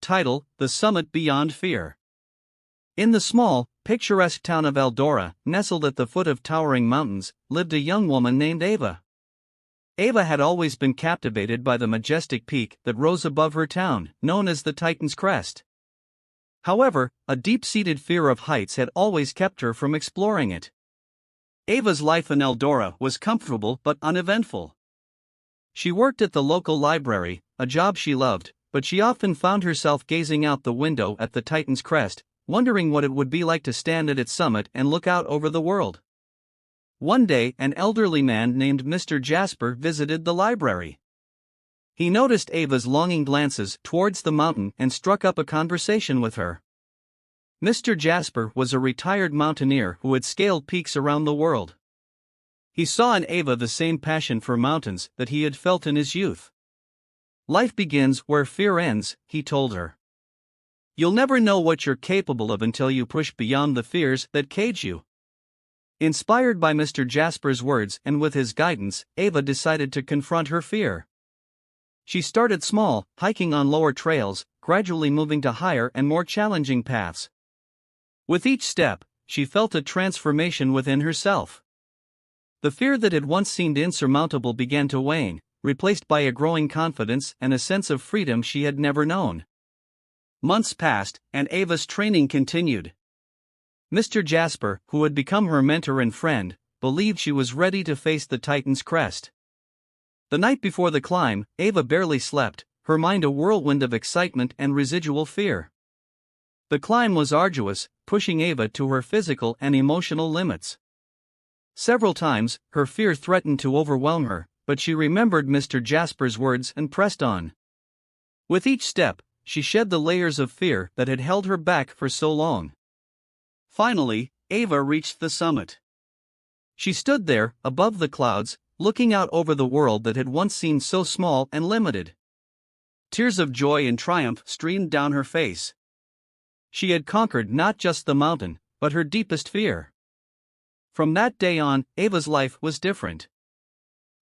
Title: The Summit Beyond Fear. In the small, picturesque town of Eldora, nestled at the foot of towering mountains, lived a young woman named Ava. Ava had always been captivated by the majestic peak that rose above her town, known as the Titan's Crest. However, a deep-seated fear of heights had always kept her from exploring it. Ava's life in Eldora was comfortable but uneventful. She worked at the local library, a job she loved, but she often found herself gazing out the window at the Titan's Crest, wondering what it would be like to stand at its summit and look out over the world. One day, an elderly man named Mr. Jasper visited the library. He noticed Ava's longing glances towards the mountain and struck up a conversation with her. Mr. Jasper was a retired mountaineer who had scaled peaks around the world. He saw in Ava the same passion for mountains that he had felt in his youth. "Life begins where fear ends," he told her. "You'll never know what you're capable of until you push beyond the fears that cage you." Inspired by Mr. Jasper's words and with his guidance, Ava decided to confront her fear. She started small, hiking on lower trails, gradually moving to higher and more challenging paths. With each step, she felt a transformation within herself. The fear that had once seemed insurmountable began to wane, replaced by a growing confidence and a sense of freedom she had never known. Months passed, and Ava's training continued. Mr. Jasper, who had become her mentor and friend, believed she was ready to face the Titan's Crest. The night before the climb, Ava barely slept, her mind a whirlwind of excitement and residual fear. The climb was arduous, pushing Ava to her physical and emotional limits. Several times, her fear threatened to overwhelm her, but she remembered Mr. Jasper's words and pressed on. With each step, she shed the layers of fear that had held her back for so long. Finally, Ava reached the summit. She stood there, above the clouds, looking out over the world that had once seemed so small and limited. Tears of joy and triumph streamed down her face. She had conquered not just the mountain, but her deepest fear. From that day on, Ava's life was different.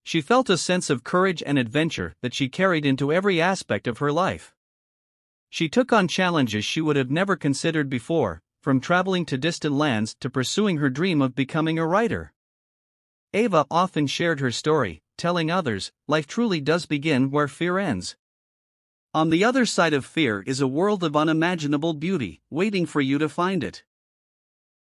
She felt a sense of courage and adventure that she carried into every aspect of her life. She took on challenges she would have never considered before, from traveling to distant lands to pursuing her dream of becoming a writer. Ava often shared her story, telling others, life truly does begin where fear ends. On the other side of fear is a world of unimaginable beauty, waiting for you to find it.